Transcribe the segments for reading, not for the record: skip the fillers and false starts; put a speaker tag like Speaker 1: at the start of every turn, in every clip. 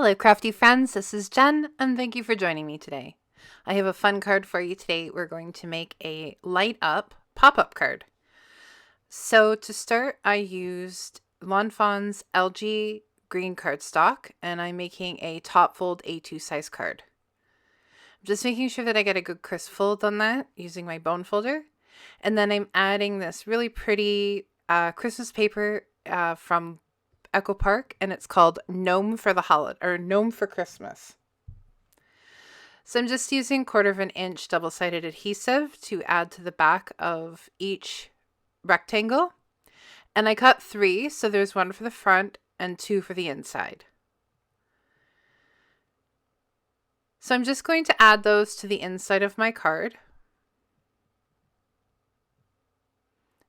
Speaker 1: Hello, crafty friends. This is Jen, and thank you for joining me today. I have a fun card for you today. We're going to make a light up pop-up card. So to start, I used Fawn's Algae green cardstock, and I'm making a top fold A2 size card. I'm just making sure that I get a good crisp fold on that using my bone folder. And then I'm adding this really pretty Christmas paper from Echo Park, and it's called Gnome for the Holiday, or Gnome for Christmas. So I'm just using 1/4 inch double-sided adhesive to add to the back of each rectangle. And I cut 3, so there's 1 for the front and 2 for the inside. So I'm just going to add those to the inside of my card.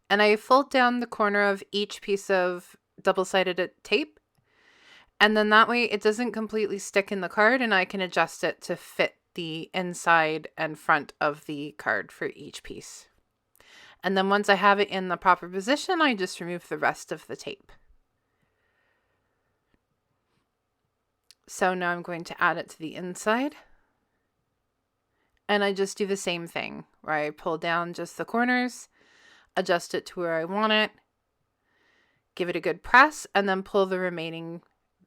Speaker 1: And I fold down the corner of each piece of double-sided tape, and then that way it doesn't completely stick in the card, and I can adjust it to fit the inside and front of the card for each piece. And then once I have it in the proper position, I just remove the rest of the tape. So now I'm going to add it to the inside, and I just do the same thing where I pull down just the corners, adjust it to where I want it, give it a good press, and then pull the remaining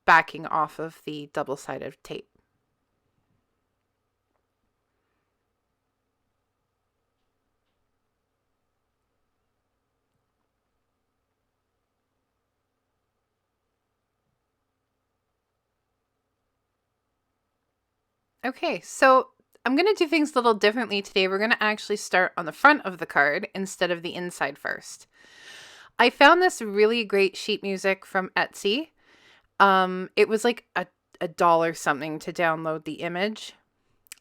Speaker 1: backing off of the double-sided tape. Okay, so I'm going to do things a little differently today. We're going to actually start on the front of the card instead of the inside first. I found this really great sheet music from Etsy. It was like a dollar something to download the image.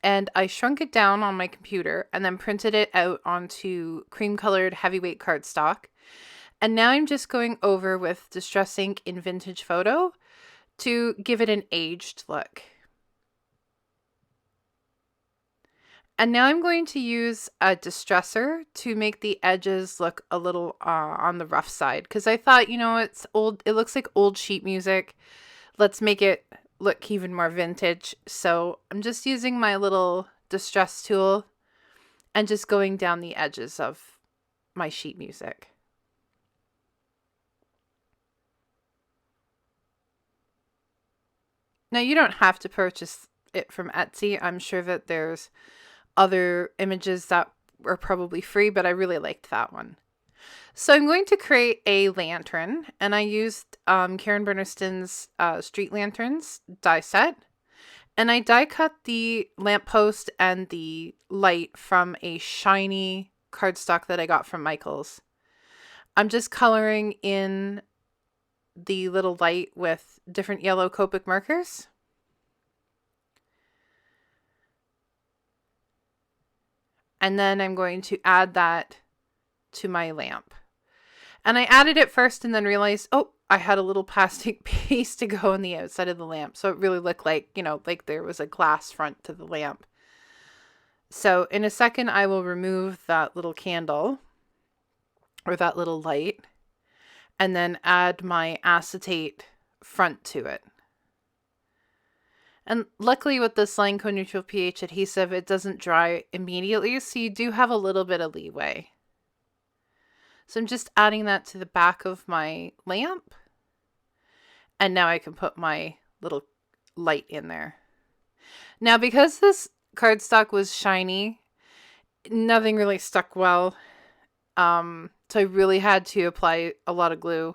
Speaker 1: And I shrunk it down on my computer and then printed it out onto cream-colored heavyweight cardstock. And now I'm just going over with Distress Ink in Vintage Photo to give it an aged look. And now I'm going to use a distresser to make the edges look a little on the rough side. Because I thought, it's old. It looks like old sheet music. Let's make it look even more vintage. So I'm just using my little distress tool and just going down the edges of my sheet music. Now you don't have to purchase it from Etsy. I'm sure that there's other images that are probably free, but I really liked that one. So I'm going to create a lantern, and I used Karen Burniston's Street Lanterns die set, and I die cut the lamppost and the light from a shiny cardstock that I got from Michael's. I'm just coloring in the little light with different yellow Copic markers. And then I'm going to add that to my lamp. And I added it first and then realized, oh, I had a little plastic piece to go on the outside of the lamp. So it really looked like, like there was a glass front to the lamp. So in a second, I will remove that little candle or that little light and then add my acetate front to it. And luckily with this LINECO neutral pH adhesive, it doesn't dry immediately, so you do have a little bit of leeway. So I'm just adding that to the back of my lamp. And now I can put my little light in there. Now because this cardstock was shiny, nothing really stuck well. So I really had to apply a lot of glue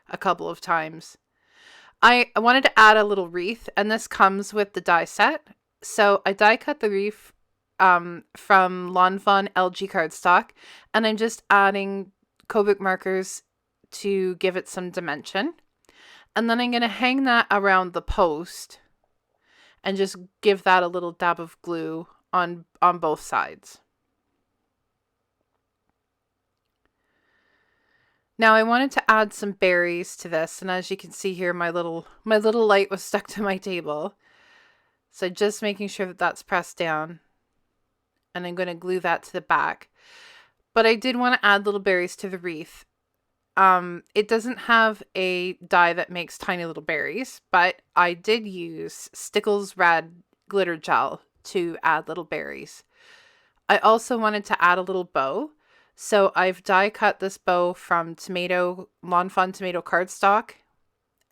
Speaker 1: a couple of times. I wanted to add a little wreath, and this comes with the die set. So I die cut the wreath from Fawn LG cardstock, and I'm just adding Copic markers to give it some dimension. And then I'm going to hang that around the post and just give that a little dab of glue on both sides. Now I wanted to add some berries to this, and as you can see here, my little light was stuck to my table. So just making sure that that's pressed down, and I'm going to glue that to the back. But I did want to add little berries to the wreath. It doesn't have a die that makes tiny little berries, but I did use Stickles Red glitter gel to add little berries. I also wanted to add a little bow, so I've die cut this bow from Lawn Fawn tomato cardstock,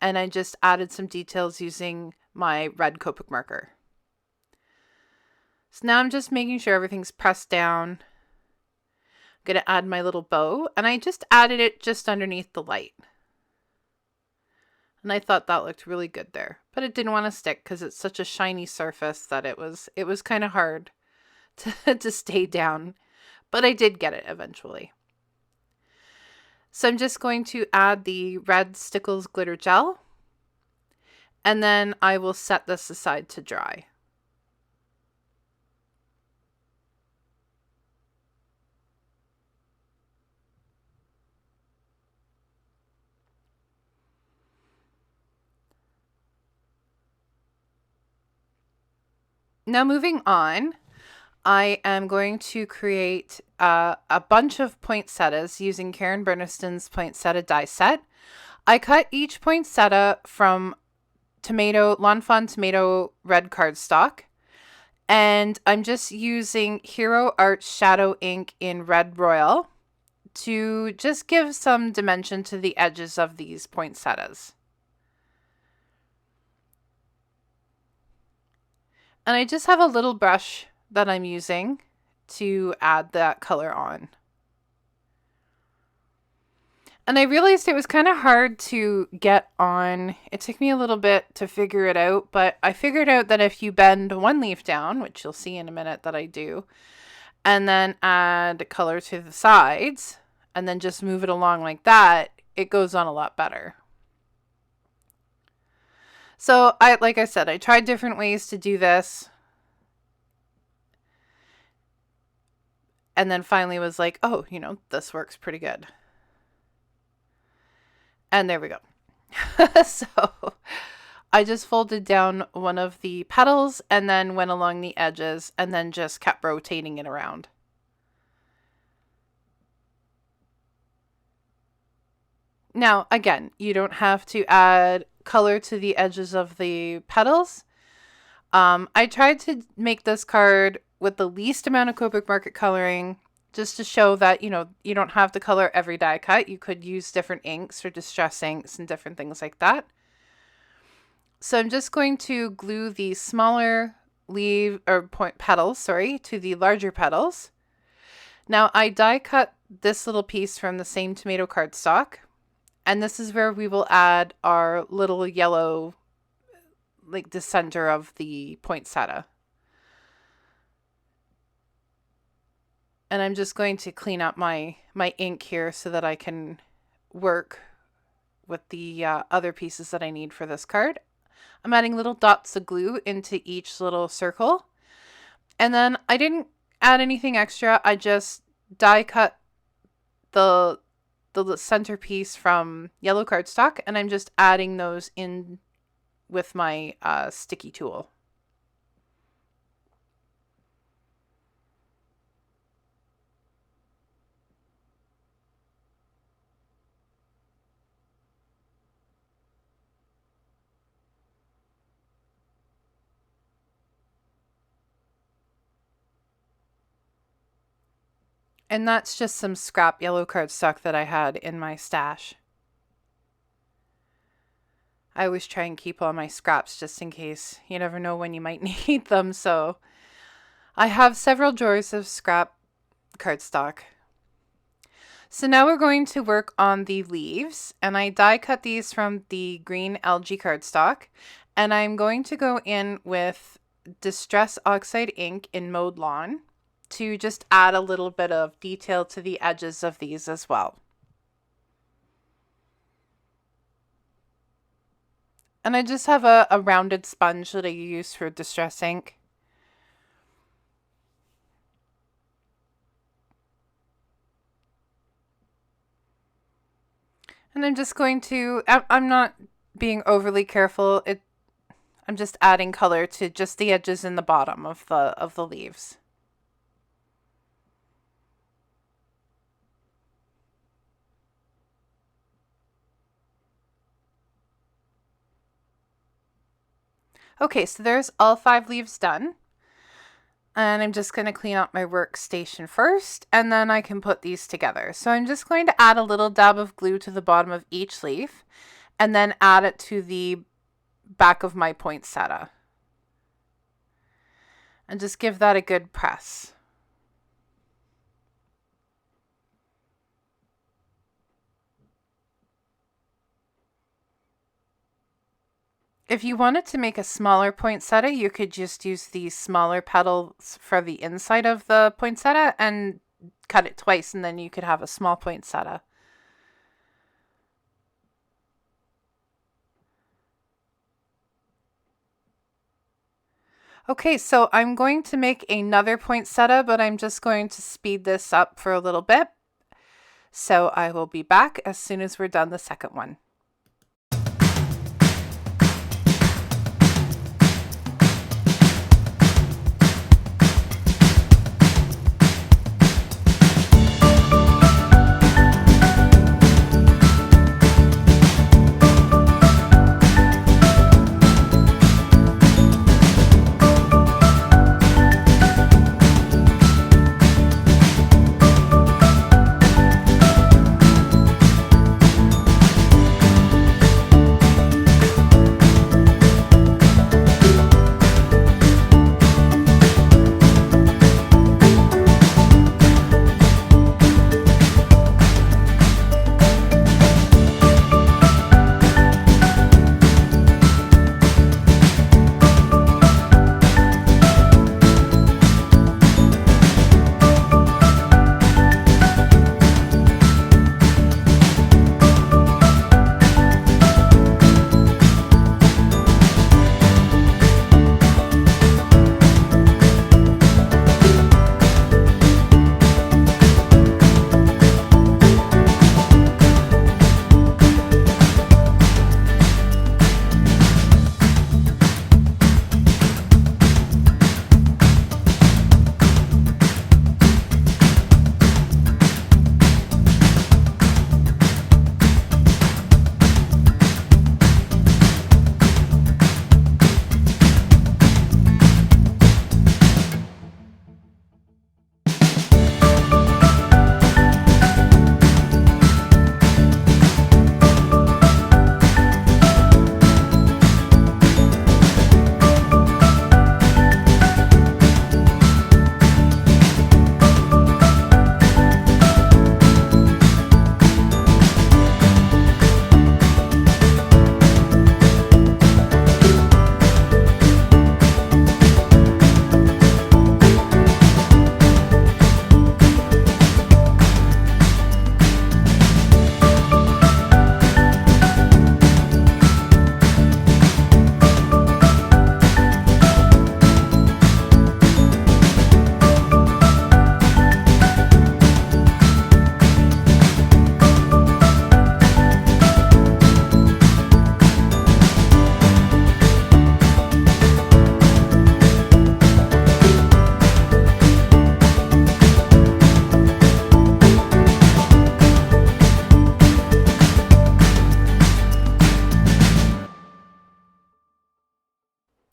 Speaker 1: and I just added some details using my red Copic marker. So now I'm just making sure everything's pressed down. I'm going to add my little bow, and I just added it just underneath the light. And I thought that looked really good there, but it didn't want to stick because it's such a shiny surface that it was kind of hard to stay down, but I did get it eventually. So I'm just going to add the red Stickles glitter gel, and then I will set this aside to dry. Now moving on, I am going to create a bunch of poinsettias using Karen Burniston's poinsettia die set. I cut each poinsettia from Lawn Fawn tomato red cardstock, and I'm just using Hero Art Shadow ink in Red Royal to just give some dimension to the edges of these poinsettias. And I just have a little brush that I'm using to add that color on. And I realized it was kind of hard to get on. It took me a little bit to figure it out, but I figured out that if you bend one leaf down, which you'll see in a minute that I do, and then add color to the sides, and then just move it along like that, it goes on a lot better. So like I said, I tried different ways to do this. And then finally was like, oh, this works pretty good. And there we go. So I just folded down one of the petals and then went along the edges and then just kept rotating it around. Now, again, you don't have to add color to the edges of the petals. I tried to make this card with the least amount of Copic marker coloring, just to show that, you don't have to color every die cut. You could use different inks or distress inks and different things like that. So I'm just going to glue the smaller petals, to the larger petals. Now I die cut this little piece from the same tomato cardstock, and this is where we will add our little yellow, like the center of the poinsettia. And I'm just going to clean up my ink here so that I can work with the other pieces that I need for this card. I'm adding little dots of glue into each little circle. And then I didn't add anything extra. I just die cut the centerpiece from yellow cardstock, and I'm just adding those in with my sticky tool. And that's just some scrap yellow cardstock that I had in my stash. I always try and keep all my scraps just in case. You never know when you might need them. So I have several drawers of scrap cardstock. So now we're going to work on the leaves, and I die cut these from the green Algae cardstock, and I'm going to go in with Distress Oxide ink in Mode Lawn to just add a little bit of detail to the edges of these as well. And I just have a rounded sponge that I use for distress ink. And I'm just going to, I'm not being overly careful. I'm just adding color to just the edges and the bottom of the leaves. Okay, so there's all 5 leaves done. And I'm just going to clean up my workstation first, and then I can put these together. So I'm just going to add a little dab of glue to the bottom of each leaf, and then add it to the back of my poinsettia. And just give that a good press. If you wanted to make a smaller poinsettia, you could just use these smaller petals for the inside of the poinsettia and cut it twice, and then you could have a small poinsettia. Okay, so I'm going to make another poinsettia, but I'm just going to speed this up for a little bit. So I will be back as soon as we're done the second one.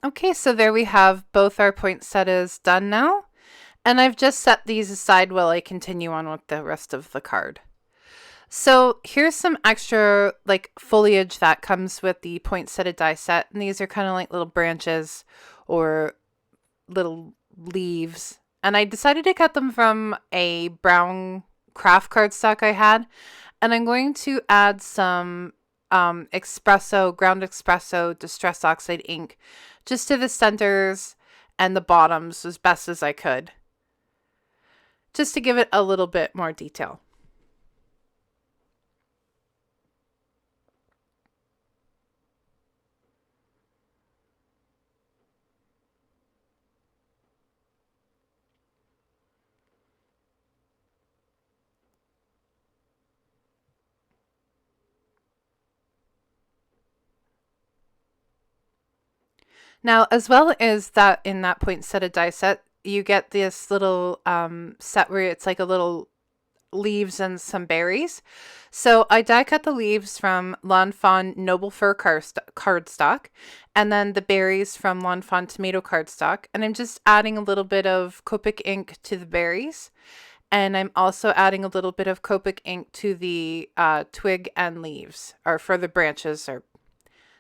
Speaker 1: Okay, so there we have both our poinsettias done now, and I've just set these aside while I continue on with the rest of the card. So here's some extra like foliage that comes with the poinsettia die set, and these are kind of like little branches or little leaves, and I decided to cut them from a brown craft cardstock I had, and I'm going to add some ground espresso distress oxide ink just to the centers and the bottoms as best as I could, just to give it a little bit more detail. Now, as well as that, in that poinsettia die set, you get this little set where it's like a little leaves and some berries. So I die cut the leaves from Fawn Noble Fir cardstock, and then the berries from Fawn tomato cardstock. And I'm just adding a little bit of Copic ink to the berries. And I'm also adding a little bit of Copic ink to the twig and leaves, or for the branches or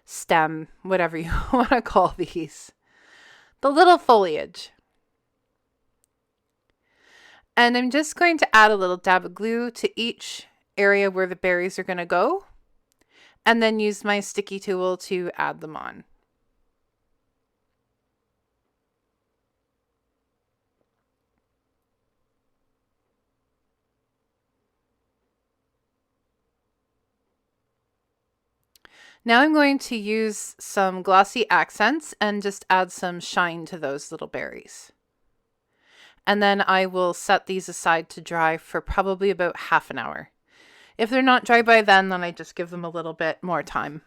Speaker 1: stem, whatever you want to call these. The little foliage. And I'm just going to add a little dab of glue to each area where the berries are going to go, and then use my sticky tool to add them on. Now I'm going to use some glossy accents and just add some shine to those little berries. And then I will set these aside to dry for probably about half an hour. If they're not dry by then I just give them a little bit more time.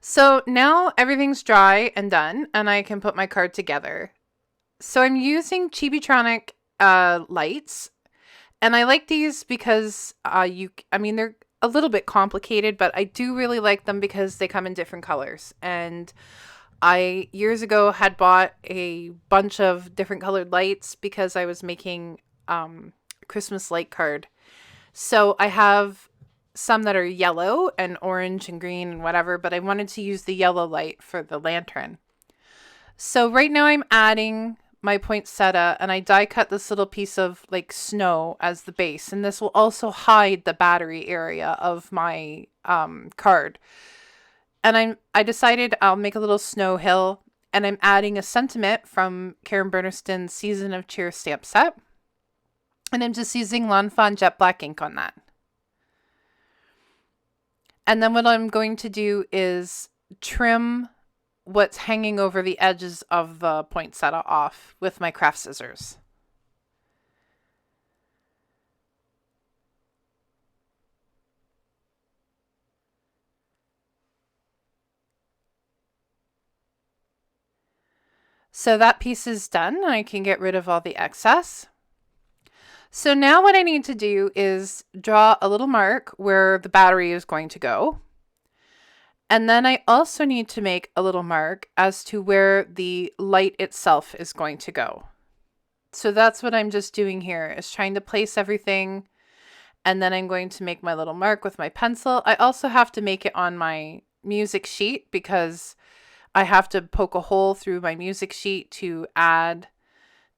Speaker 1: So now everything's dry and done, and I can put my card together. So I'm using Chibitronic lights, and I like these because they're a little bit complicated, but I do really like them because they come in different colors. And I years ago had bought a bunch of different colored lights because I was making Christmas light card. So I have some that are yellow and orange and green and whatever, but I wanted to use the yellow light for the lantern. So right now I'm adding my poinsettia, and I die cut this little piece of like snow as the base, and this will also hide the battery area of my card. And I decided I'll make a little snow hill, and I'm adding a sentiment from Karen Burniston's Season of Cheer stamp set. And I'm just using Fawn jet black ink on that. And then what I'm going to do is trim what's hanging over the edges of the poinsettia off with my craft scissors. So that piece is done, and I can get rid of all the excess. So now what I need to do is draw a little mark where the battery is going to go. And then I also need to make a little mark as to where the light itself is going to go. So that's what I'm just doing here, is trying to place everything. And then I'm going to make my little mark with my pencil. I also have to make it on my music sheet because I have to poke a hole through my music sheet to add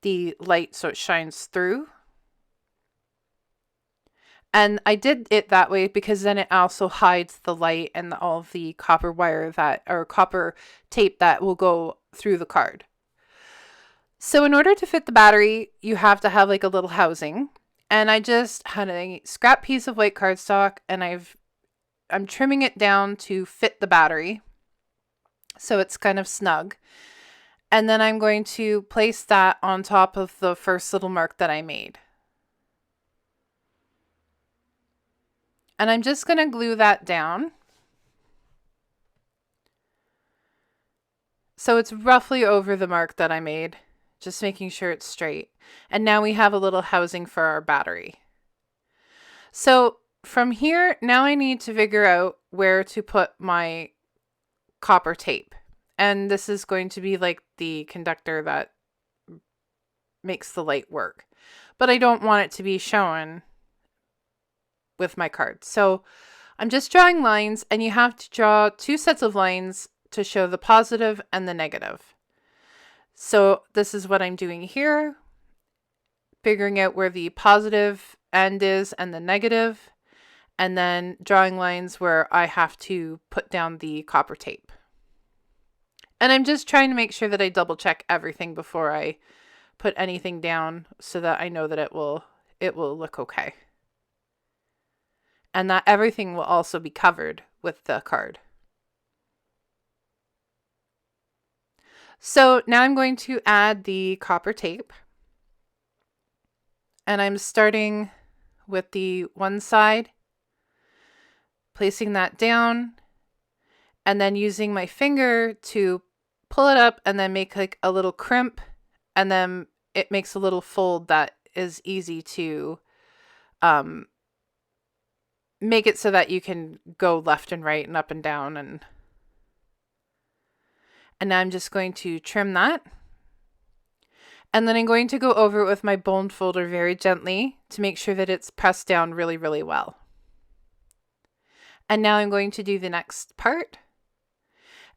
Speaker 1: the light so it shines through. And I did it that way because then it also hides the light and all of the copper wire or copper tape that will go through the card. So in order to fit the battery, you have to have like a little housing. And I just had a scrap piece of white cardstock, and I'm trimming it down to fit the battery, so it's kind of snug. And then I'm going to place that on top of the first little mark that I made. And I'm just going to glue that down. So it's roughly over the mark that I made, just making sure it's straight. And now we have a little housing for our battery. So from here, now I need to figure out where to put my copper tape. And this is going to be like the conductor that makes the light work. But I don't want it to be shown with my card. So I'm just drawing lines, and you have to draw 2 sets of lines to show the positive and the negative. So this is what I'm doing here, figuring out where the positive end is and the negative, and then drawing lines where I have to put down the copper tape. And I'm just trying to make sure that I double check everything before I put anything down so that I know that it will look okay. And that everything will also be covered with the card. So now I'm going to add the copper tape. And I'm starting with the one side, placing that down, and then using my finger to pull it up and then make like a little crimp, and then it makes a little fold that is easy to make it so that you can go left and right and up and down. And now I'm just going to trim that. And then I'm going to go over it with my bone folder very gently to make sure that it's pressed down really, really well. And now I'm going to do the next part.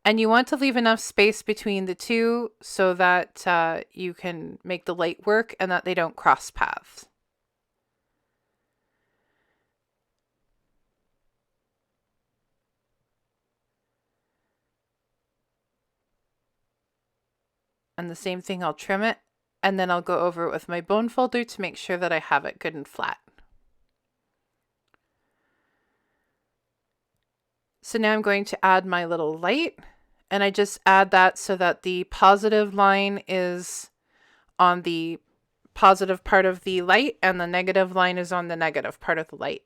Speaker 1: And you want to leave enough space between the two so that you can make the light work and that they don't cross paths. And the same thing, I'll trim it, and then I'll go over it with my bone folder to make sure that I have it good and flat. So now I'm going to add my little light, and I just add that so that the positive line is on the positive part of the light and the negative line is on the negative part of the light.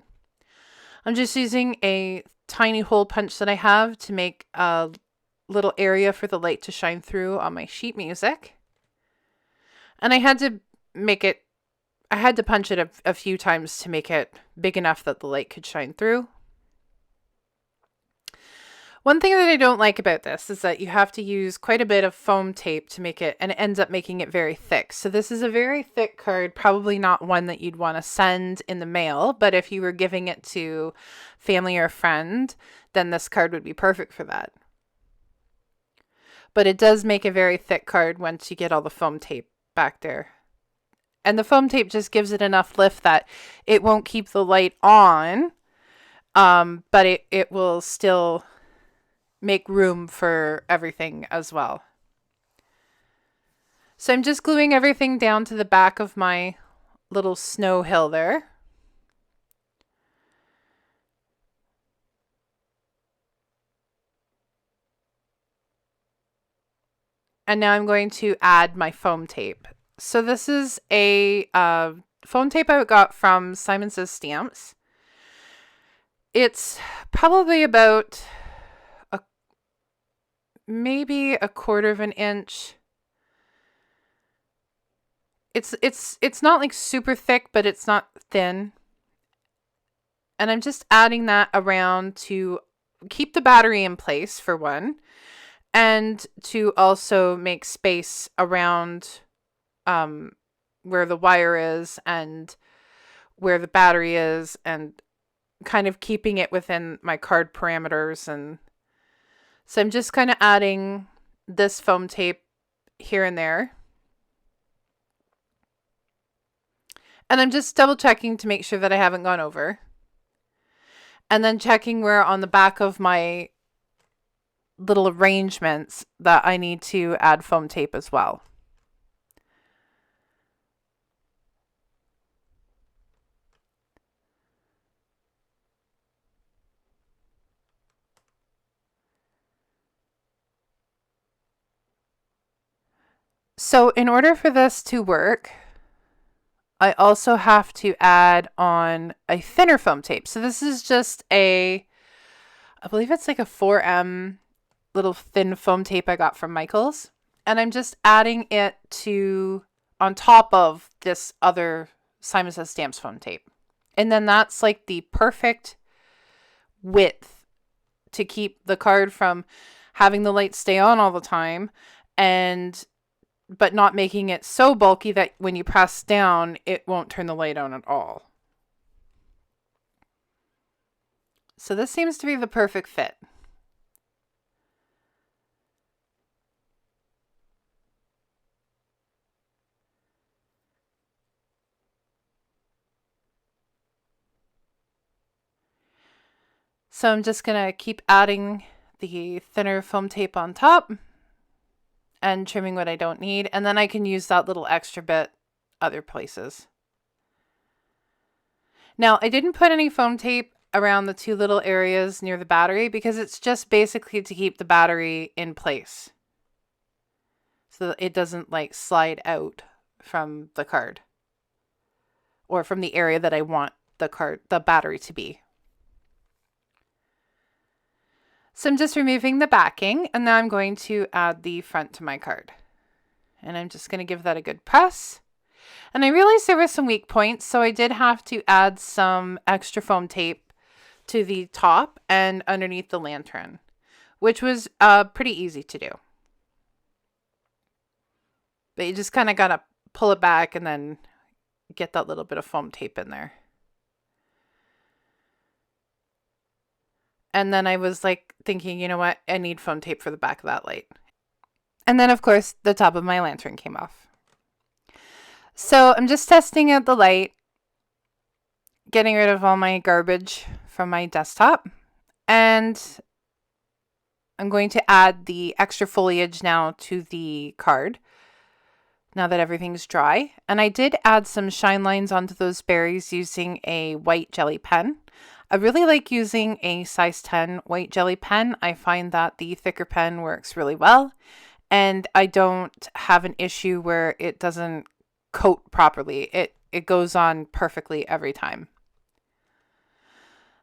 Speaker 1: I'm just using a tiny hole punch that I have to make a little area for the light to shine through on my sheet music. And I had to punch it a few times to make it big enough that the light could shine through. One thing that I don't like about this is that you have to use quite a bit of foam tape to make it, and it ends up making it very thick. So this is a very thick card, probably not one that you'd want to send in the mail, but if you were giving it to family or a friend, then this card would be perfect for that. But it does make a very thick card once you get all the foam tape back there. And the foam tape just gives it enough lift that it won't keep the light on, but it will still make room for everything as well. So I'm just gluing everything down to the back of my little snow hill there. And now I'm going to add my foam tape. So this is a foam tape I got from Simon Says Stamps. It's probably about maybe a quarter of an inch. It's not like super thick, but it's not thin. And I'm just adding that around to keep the battery in place for one, and to also make space around where the wire is and where the battery is, and kind of keeping it within my card parameters. And so I'm just kind of adding this foam tape here and there. And I'm just double checking to make sure that I haven't gone over. And then checking where on the back of my little arrangements that I need to add foam tape as well. So in order for this to work, I also have to add on a thinner foam tape. So this is just I believe it's like a 4M little thin foam tape I got from Michael's. And I'm just adding it on top of this other Simon Says Stamps foam tape. And then that's like the perfect width to keep the card from having the light stay on all the time, but not making it so bulky that when you press down, it won't turn the light on at all. So this seems to be the perfect fit. So I'm just going to keep adding the thinner foam tape on top and trimming what I don't need. And then I can use that little extra bit other places. Now, I didn't put any foam tape around the two little areas near the battery because it's just basically to keep the battery in place so that it doesn't like slide out from the card or from the area that I want the battery to be. So I'm just removing the backing, and now I'm going to add the front to my card. And I'm just going to give that a good press. And I realized there were some weak points, so I did have to add some extra foam tape to the top and underneath the lantern, which was pretty easy to do. But you just kind of got to pull it back and then get that little bit of foam tape in there. And then I was like thinking, you know what? I need foam tape for the back of that light. And then, of course, the top of my lantern came off. So I'm just testing out the light, getting rid of all my garbage from my desktop. And I'm going to add the extra foliage now to the card, now that everything's dry. And I did add some shine lines onto those berries using a white jelly pen. I really like using a size 10 white jelly pen. I find that the thicker pen works really well, and I don't have an issue where it doesn't coat properly. It goes on perfectly every time.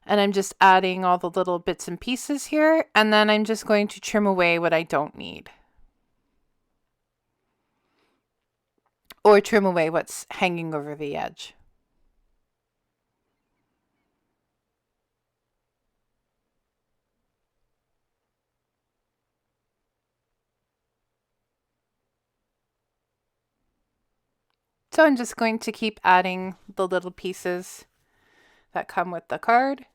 Speaker 1: And I'm just adding all the little bits and pieces here, and then I'm just going to trim away what I don't need. Or trim away what's hanging over the edge. So I'm just going to keep adding the little pieces that come with the card,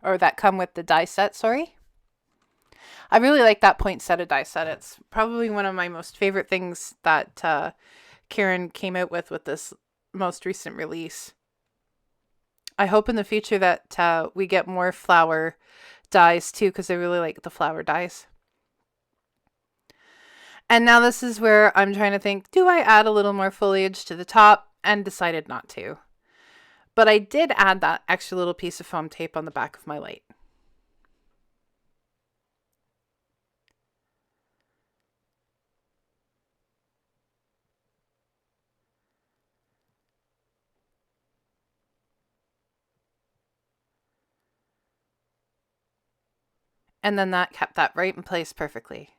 Speaker 1: or that come with the die set, sorry. I really like that poinsettia die set. It's probably one of my most favorite things that Karen came out with this most recent release. I hope in the future that we get more flower dies too, because I really like the flower dies. And now this is where I'm trying to think, do I add a little more foliage to the top? And decided not to. But I did add that extra little piece of foam tape on the back of my light. And then that kept that right in place perfectly.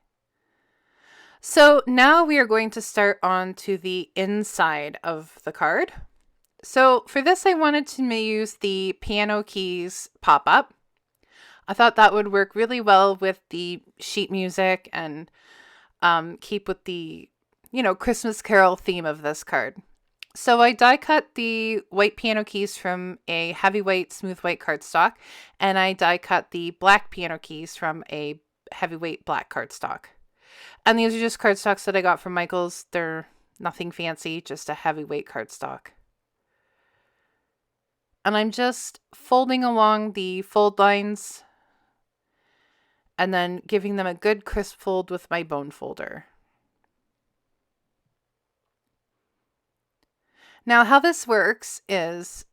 Speaker 1: So now we are going to start on to the inside of the card. So for this, I wanted to use the piano keys pop-up. I thought that would work really well with the sheet music and keep with the, Christmas Carol theme of this card. So I die cut the white piano keys from a heavyweight smooth white cardstock, and I die cut the black piano keys from a heavyweight black cardstock. And these are just cardstocks that I got from Michael's. They're nothing fancy, just a heavyweight cardstock. And I'm just folding along the fold lines and then giving them a good crisp fold with my bone folder. Now how this works is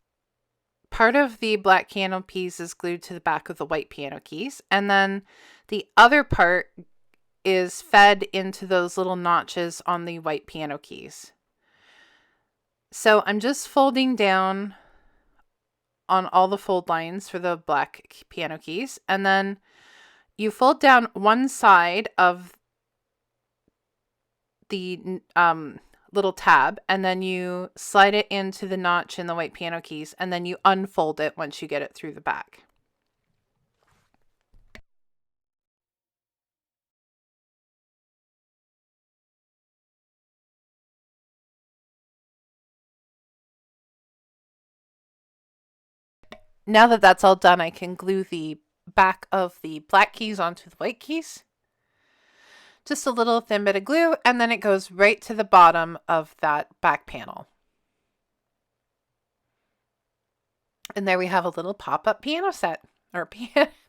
Speaker 1: part of the black piano keys is glued to the back of the white piano keys, and then the other part is fed into those little notches on the white piano keys. So I'm just folding down on all the fold lines for the black piano keys, and then you fold down one side of the little tab, and then you slide it into the notch in the white piano keys, and then you unfold it once you get it through the back. Now that that's all done, I can glue the back of the black keys onto the white keys. Just a little thin bit of glue, and then it goes right to the bottom of that back panel. And there we have a little pop-up piano set, or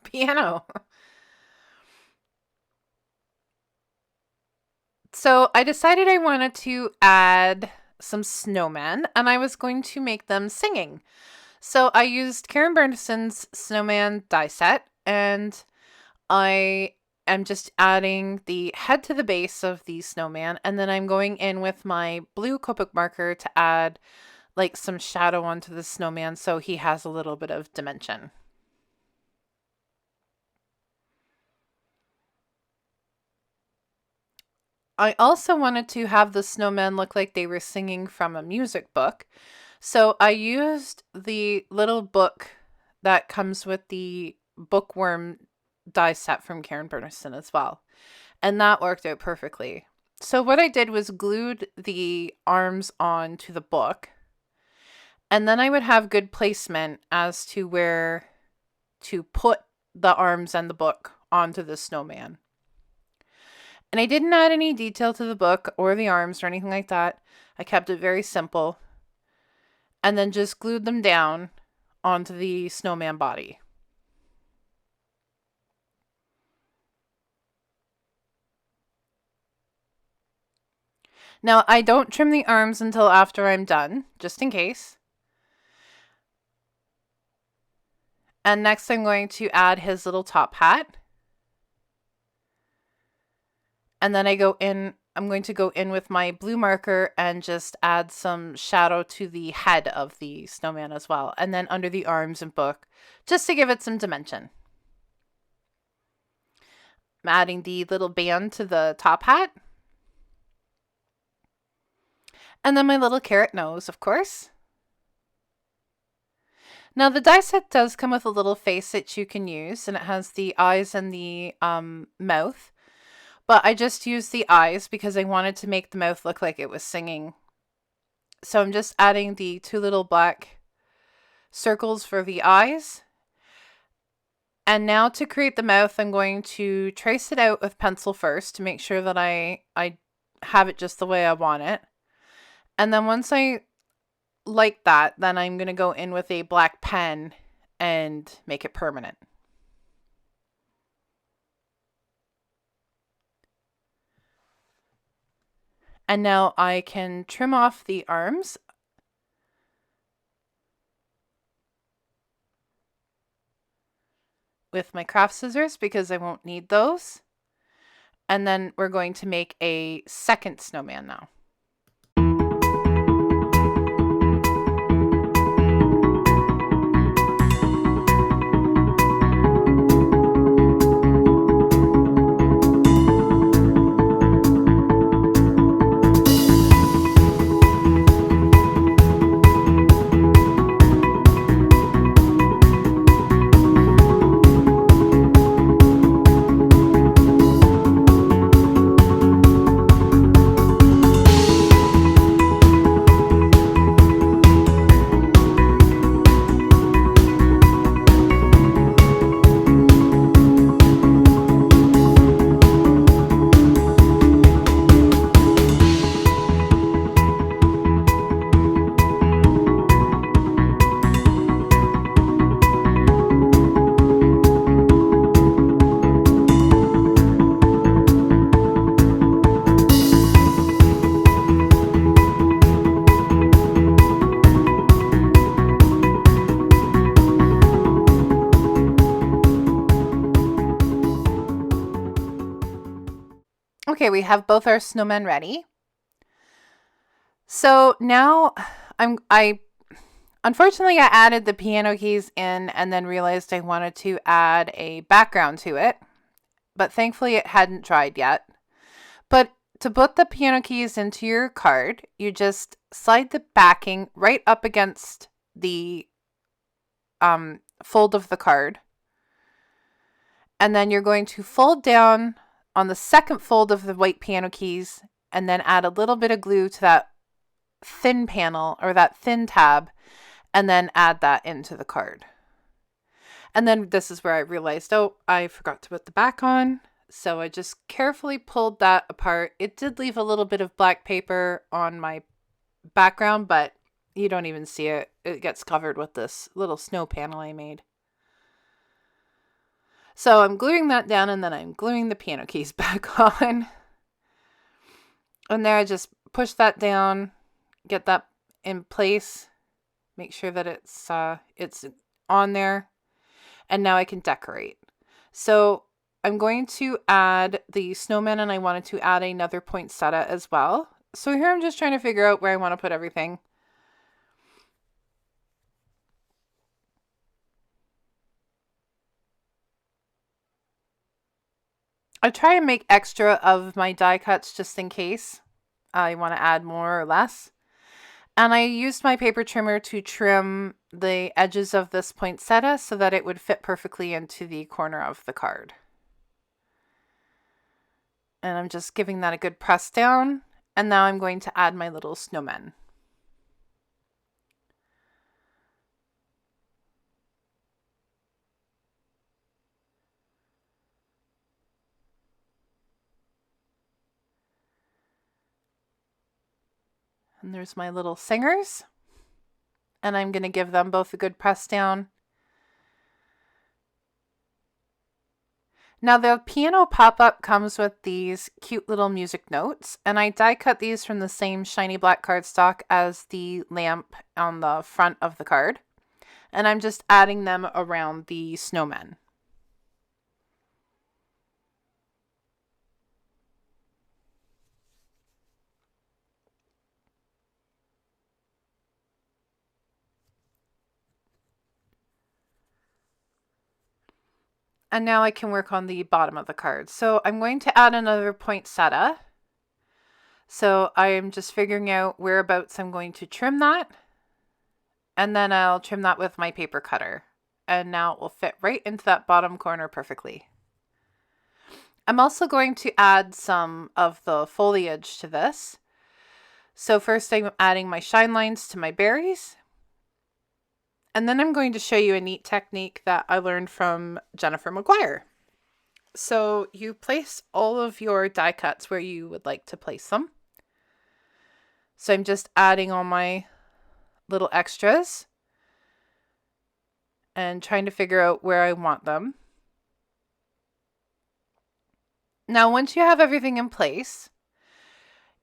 Speaker 1: piano. So I decided I wanted to add some snowmen, and I was going to make them singing. So I used Karen Burniston's Snowman die set, and I am just adding the head to the base of the snowman, and then I'm going in with my blue Copic marker to add like some shadow onto the snowman so he has a little bit of dimension. I also wanted to have the snowmen look like they were singing from a music book. So I used the little book that comes with the Bookworm die set from Karen Burniston as well. And that worked out perfectly. So what I did was glued the arms onto the book. And then I would have good placement as to where to put the arms and the book onto the snowman. And I didn't add any detail to the book or the arms or anything like that. I kept it very simple. And then just glued them down onto the snowman body. Now, I don't trim the arms until after I'm done, just in case. And next I'm going to add his little top hat. And then I'm going to go in with my blue marker and just add some shadow to the head of the snowman as well. And then under the arms and book, just to give it some dimension. I'm adding the little band to the top hat. And then my little carrot nose, of course. Now the die set does come with a little face that you can use, and it has the eyes and the mouth. But I just used the eyes because I wanted to make the mouth look like it was singing. So I'm just adding the two little black circles for the eyes. And now to create the mouth, I'm going to trace it out with pencil first to make sure that I have it just the way I want it. And then once I like that, then I'm going to go in with a black pen and make it permanent. And now I can trim off the arms. With my craft scissors because I won't need those. And then we're going to make a second snowman now. Okay, we have both our snowmen ready. So now unfortunately I added the piano keys in and then realized I wanted to add a background to it, but thankfully it hadn't dried yet. But to put the piano keys into your card, you just slide the backing right up against the fold of the card. And then you're going to fold down on the second fold of the white piano keys and then add a little bit of glue to that thin panel or that thin tab and then add that into the card. And then this is where I realized, oh, I forgot to put the back on. So I just carefully pulled that apart. It did leave a little bit of black paper on my background, but you don't even see it. It gets covered with this little snow panel I made. So I'm gluing that down and then I'm gluing the piano keys back on. And there I just push that down, get that in place, make sure that it's on there. And now I can decorate. So I'm going to add the snowman and I wanted to add another poinsettia as well. So here I'm just trying to figure out where I want to put everything. I try and make extra of my die cuts just in case I want to add more or less. And I used my paper trimmer to trim the edges of this poinsettia so that it would fit perfectly into the corner of the card. And I'm just giving that a good press down. And now I'm going to add my little snowman. And there's my little singers. And I'm going to give them both a good press down. Now the piano pop-up comes with these cute little music notes, and I die cut these from the same shiny black cardstock as the lamp on the front of the card. And I'm just adding them around the snowman. And now I can work on the bottom of the card. So I'm going to add another poinsettia. So I am just figuring out whereabouts I'm going to trim that. And then I'll trim that with my paper cutter. And now it will fit right into that bottom corner perfectly. I'm also going to add some of the foliage to this. So first I'm adding my shine lines to my berries. And then I'm going to show you a neat technique that I learned from Jennifer McGuire. So you place all of your die cuts where you would like to place them. So I'm just adding all my little extras and trying to figure out where I want them. Now, once you have everything in place,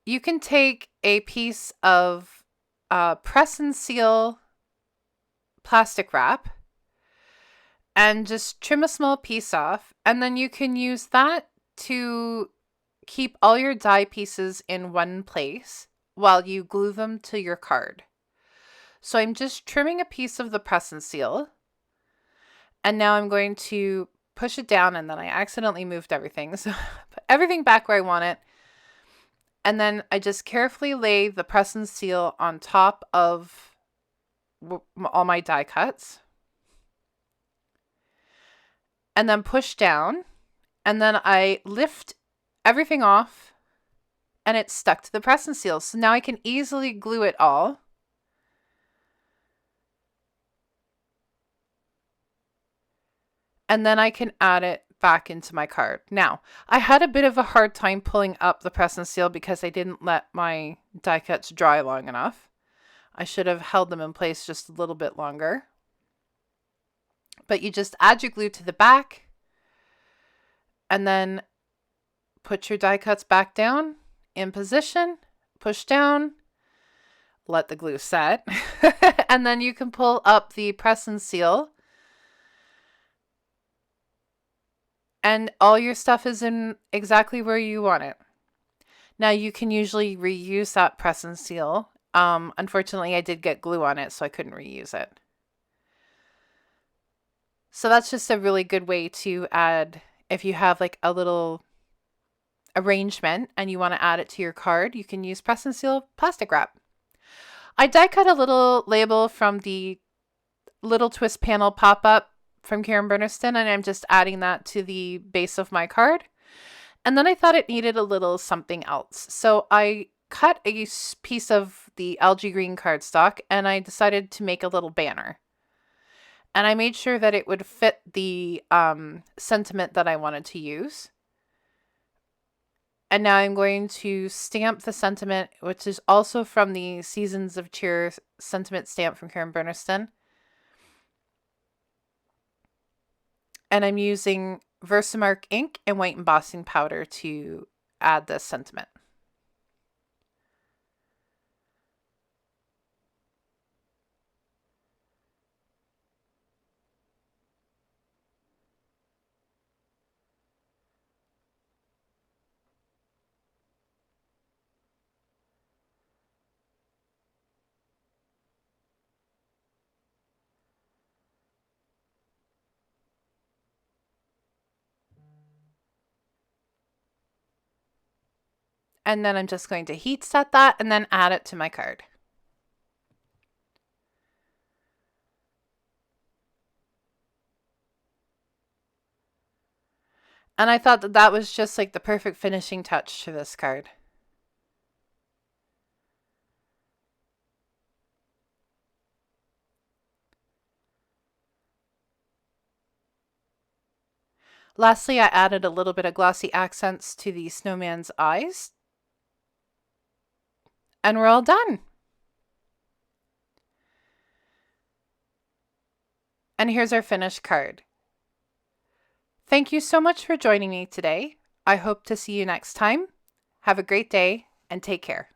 Speaker 1: you can take a piece of press and seal plastic wrap and just trim a small piece off, and then you can use that to keep all your die pieces in one place while you glue them to your card. So I'm just trimming a piece of the press and seal, and now I'm going to push it down, and then I accidentally moved everything, so put everything back where I want it, and then I just carefully lay the press and seal on top of all my die cuts, and then push down, and then I lift everything off, and it's stuck to the press and seal. So now I can easily glue it all. And then I can add it back into my card. Now, I had a bit of a hard time pulling up the press and seal because I didn't let my die cuts dry long enough. I should have held them in place just a little bit longer. But you just add your glue to the back and then put your die cuts back down in position, push down, let the glue set, and then you can pull up the press and seal. And all your stuff is in exactly where you want it. Now you can usually reuse that press and seal. Unfortunately, I did get glue on it, so I couldn't reuse it. So that's just a really good way to add, if you have like a little arrangement and you want to add it to your card, you can use press and seal plastic wrap. I die cut a little label from the little twist panel pop-up from Burniston, and I'm just adding that to the base of my card. And then I thought it needed a little something else. So I cut a piece of the algae green cardstock and I decided to make a little banner. And I made sure that it would fit the sentiment that I wanted to use. And now I'm going to stamp the sentiment, which is also from the Seasons of Cheer sentiment stamp from Burniston. And I'm using Versamark ink and white embossing powder to add this sentiment. And then I'm just going to heat set that and then add it to my card. And I thought that that was just like the perfect finishing touch to this card. Lastly, I added a little bit of glossy accents to the snowman's eyes. And we're all done. And here's our finished card. Thank you so much for joining me today. I hope to see you next time. Have a great day and take care.